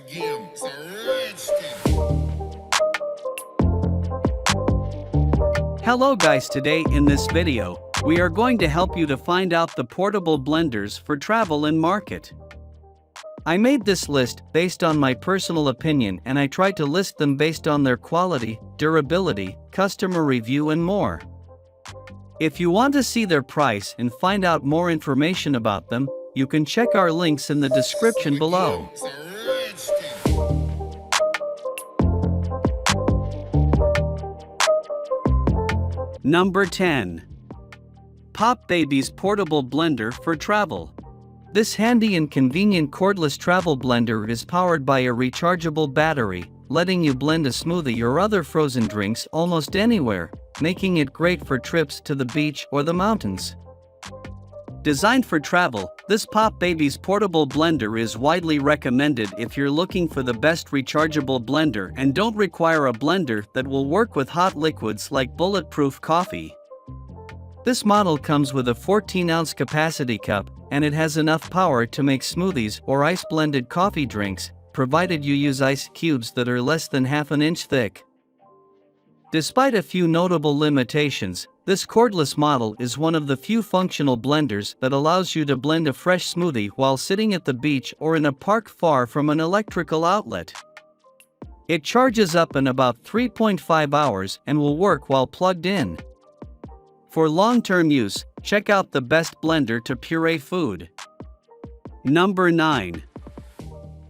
game. It's a rich thing. Hello guys, today in this video, we are going to help you to find out the portable blenders for travel and market. I made this list based on my personal opinion and I tried to list them based on their quality, durability, customer review and more. If you want to see their price and find out more information about them, you can check our links in the description below. It's a rich thing. Number 10. Pop Baby's Portable Blender for Travel. This handy and convenient cordless travel blender is powered by a rechargeable battery, letting you blend a smoothie or other frozen drinks almost anywhere, making it great for trips to the beach or the mountains. Designed for travel, this Pop Baby's portable blender is widely recommended if you're looking for the best rechargeable blender and don't require a blender that will work with hot liquids like bulletproof coffee. This model comes with a 14-ounce capacity cup, and it has enough power to make smoothies or ice-blended coffee drinks, provided you use ice cubes that are less than half an inch thick. Despite a few notable limitations, this cordless model is one of the few functional blenders that allows you to blend a fresh smoothie while sitting at the beach or in a park far from an electrical outlet. It charges up in about 3.5 hours and will work while plugged in. For long-term use, check out the best blender to puree food. Number 9.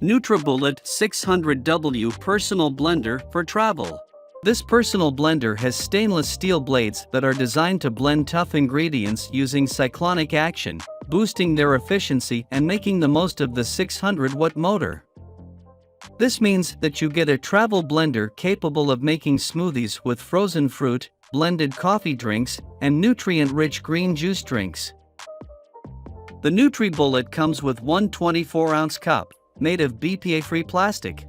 NutriBullet 600W Personal Blender for Travel. This personal blender has stainless steel blades that are designed to blend tough ingredients using cyclonic action, boosting their efficiency and making the most of the 600-watt motor. This means that you get a travel blender capable of making smoothies with frozen fruit, blended coffee drinks, and nutrient-rich green juice drinks. The NutriBullet comes with one 24-ounce cup, made of BPA-free plastic.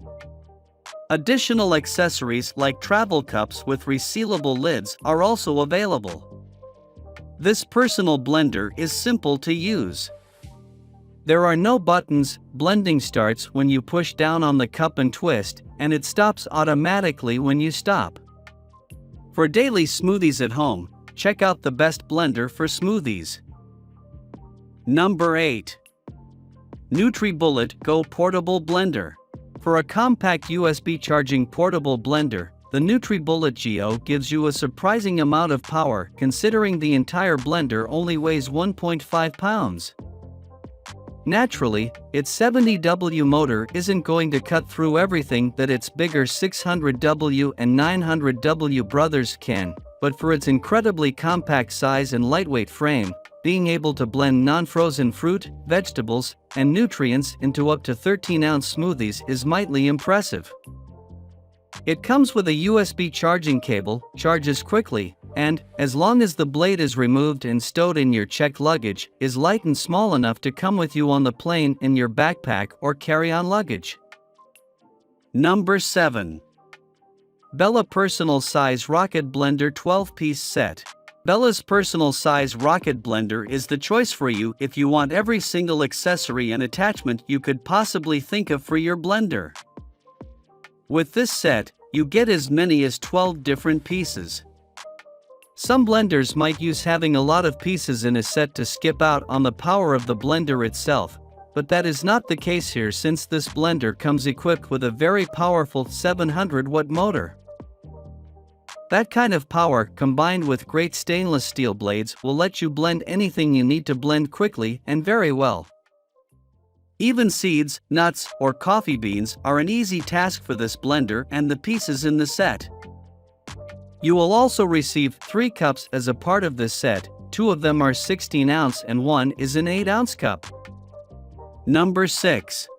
Additional accessories like travel cups with resealable lids are also available. This personal blender is simple to use. There are no buttons, blending starts when you push down on the cup and twist, and it stops automatically when you stop. For daily smoothies at home, check out the best blender for smoothies. Number 8. NutriBullet Go Portable Blender. For a compact USB charging portable blender, the NutriBullet Go gives you a surprising amount of power considering the entire blender only weighs 1.5 pounds. Naturally, its 70W motor isn't going to cut through everything that its bigger 600W and 900W brothers can, but for its incredibly compact size and lightweight frame, being able to blend non-frozen fruit, vegetables, and nutrients into up to 13-ounce smoothies is mightily impressive. It comes with a USB charging cable, charges quickly, and, as long as the blade is removed and stowed in your checked luggage, is light and small enough to come with you on the plane in your backpack or carry-on luggage. Number 7. Bella Personal Size Rocket Blender 12-piece set. Bella's Personal Size Rocket Blender is the choice for you if you want every single accessory and attachment you could possibly think of for your blender. With this set, you get as many as 12 different pieces. Some blenders might use having a lot of pieces in a set to skip out on the power of the blender itself, but that is not the case here since this blender comes equipped with a very powerful 700-watt motor. That kind of power combined with great stainless steel blades will let you blend anything you need to blend quickly and very well. Even seeds, nuts, or coffee beans are an easy task for this blender and the pieces in the set. You will also receive 3 cups as a part of this set, 2 of them are 16-ounce and 1 is an 8-ounce cup. Number 6.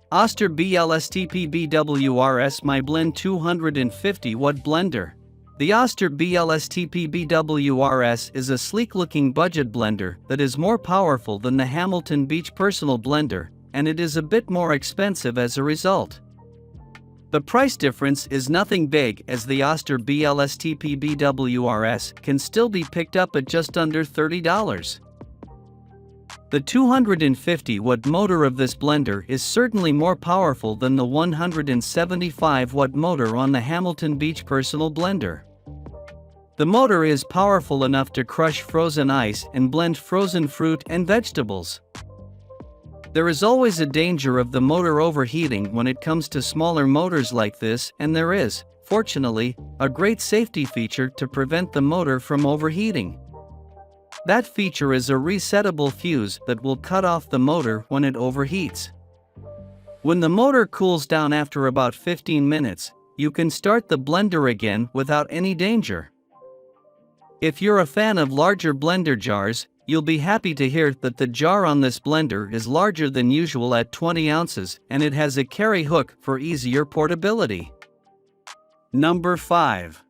Oster BLSTP-BWRS MyBlend 250-watt blender. The Oster BLSTP-BWRS is a sleek-looking budget blender that is more powerful than the Hamilton Beach Personal Blender, and it is a bit more expensive as a result. The price difference is nothing big as the Oster BLSTP-BWRS can still be picked up at just under $30. The 250-watt motor of this blender is certainly more powerful than the 175-watt motor on the Hamilton Beach Personal Blender. The motor is powerful enough to crush frozen ice and blend frozen fruit and vegetables. There is always a danger of the motor overheating when it comes to smaller motors like this, and there is, fortunately, a great safety feature to prevent the motor from overheating. That feature is a resettable fuse that will cut off the motor when it overheats. When the motor cools down after about 15 minutes, you can start the blender again without any danger. If you're a fan of larger blender jars, you'll be happy to hear that the jar on this blender is larger than usual at 20 ounces, and it has a carry hook for easier portability. Number 5.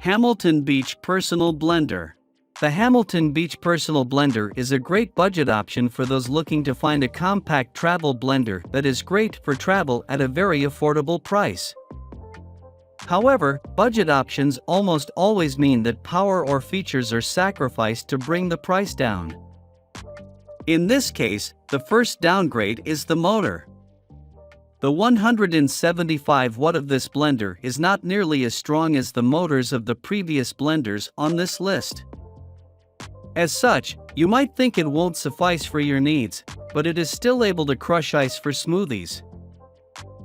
Hamilton Beach Personal Blender. The Hamilton Beach Personal Blender is a great budget option for those looking to find a compact travel blender that is great for travel at a very affordable price. However, budget options almost always mean that power or features are sacrificed to bring the price down. In this case, the first downgrade is the motor. The 175 watt of this blender is not nearly as strong as the motors of the previous blenders on this list. As such, you might think it won't suffice for your needs, but it is still able to crush ice for smoothies.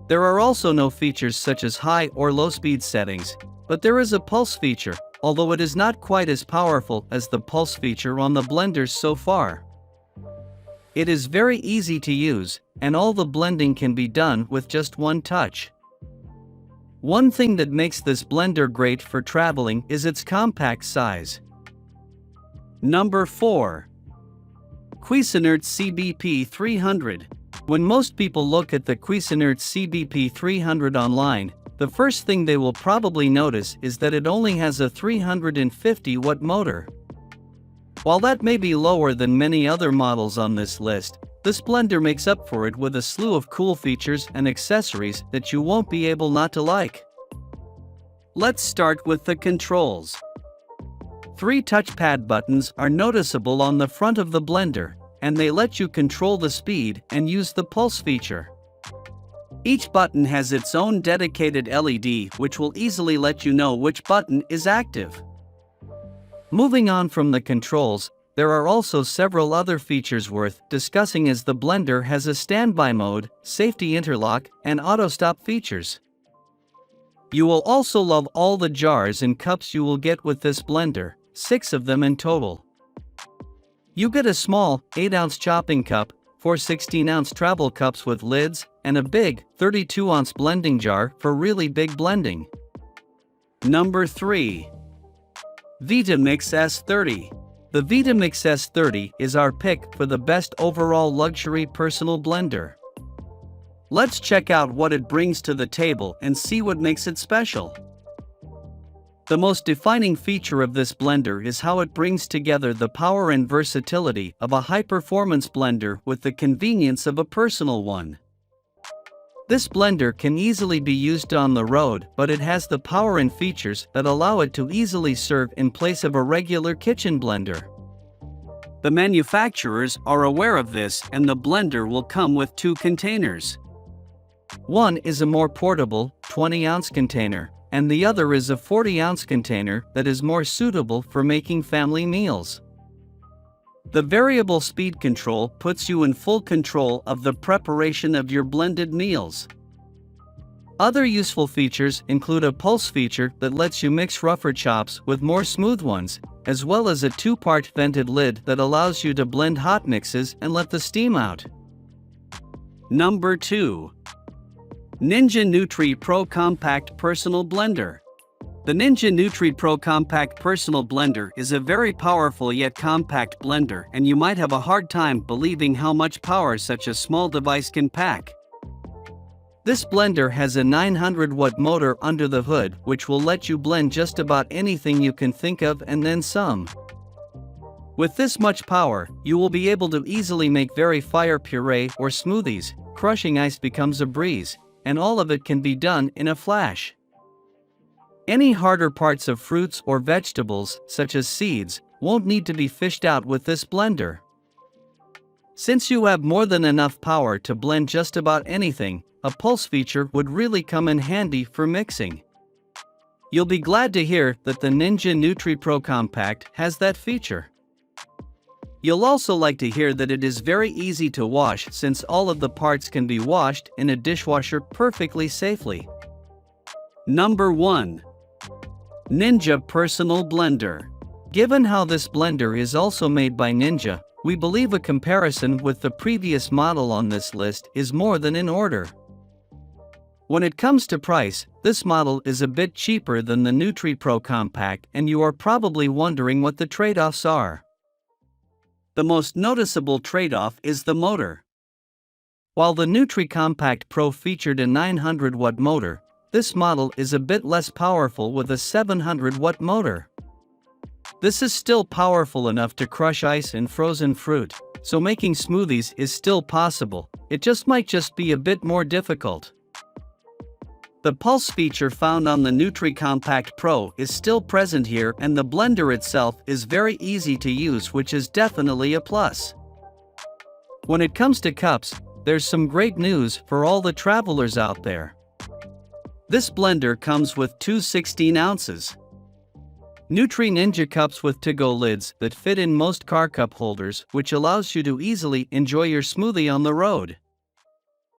There are also no features such as high or low speed settings, but there is a pulse feature, although it is not quite as powerful as the pulse feature on the blenders so far. It is very easy to use, and all the blending can be done with just one touch. One thing that makes this blender great for traveling is its compact size. Number 4. Cuisinart CBP 300. When most people look at the Cuisinart CBP 300 online, the first thing they will probably notice is that it only has a 350 watt motor. While that may be lower than many other models on this list, this blender makes up for it with a slew of cool features and accessories that you won't be able not to like. Let's start with the controls. 3 touchpad buttons are noticeable on the front of the blender, and they let you control the speed and use the pulse feature. Each button has its own dedicated LED, which will easily let you know which button is active. Moving on from the controls, there are also several other features worth discussing, as the blender has a standby mode, safety interlock, and auto stop features. You will also love all the jars and cups you will get with this blender, 6 of them in total. You get a small 8-ounce chopping cup, 4 16-ounce travel cups with lids, and a big 32-ounce blending jar for really big blending. Number 3. Vitamix S30. The Vitamix S30 is our pick for the best overall luxury personal blender. Let's check out what it brings to the table and see what makes it special. The most defining feature of this blender is how it brings together the power and versatility of a high-performance blender with the convenience of a personal one. This blender can easily be used on the road, but it has the power and features that allow it to easily serve in place of a regular kitchen blender. The manufacturers are aware of this, and the blender will come with 2 containers. One is a more portable, 20-ounce container, and the other is a 40-ounce container that is more suitable for making family meals. The variable speed control puts you in full control of the preparation of your blended meals. Other useful features include a pulse feature that lets you mix rougher chops with more smooth ones, as well as a 2-part vented lid that allows you to blend hot mixes and let the steam out. Number 2. Ninja Nutri Pro Compact Personal Blender. The Ninja Nutri Pro Compact Personal Blender is a very powerful yet compact blender, and you might have a hard time believing how much power such a small device can pack. This blender has a 900-watt motor under the hood, which will let you blend just about anything you can think of and then some. With this much power, you will be able to easily make very fire puree or smoothies. Crushing ice becomes a breeze, and all of it can be done in a flash. Any harder parts of fruits or vegetables, such as seeds, won't need to be fished out with this blender. Since you have more than enough power to blend just about anything, a pulse feature would really come in handy for mixing. You'll be glad to hear that the Ninja NutriPro Compact has that feature. You'll also like to hear that it is very easy to wash since all of the parts can be washed in a dishwasher perfectly safely. Number 1. Ninja Personal Blender. Given how this blender is also made by Ninja, we believe a comparison with the previous model on this list is more than in order. When it comes to price, this model is a bit cheaper than the NutriPro Compact, and you are probably wondering what the trade-offs are. The most noticeable trade-off is the motor. While the NutriCompact Pro featured a 900-watt motor, this model is a bit less powerful with a 700-watt motor. This is still powerful enough to crush ice and frozen fruit, so making smoothies is still possible, it might just be a bit more difficult. The pulse feature found on the NutriCompact Pro is still present here, and the blender itself is very easy to use, which is definitely a plus. When it comes to cups, there's some great news for all the travelers out there. This blender comes with two 16 ounces Nutri Ninja cups with to-go lids that fit in most car cup holders, which allows you to easily enjoy your smoothie on the road.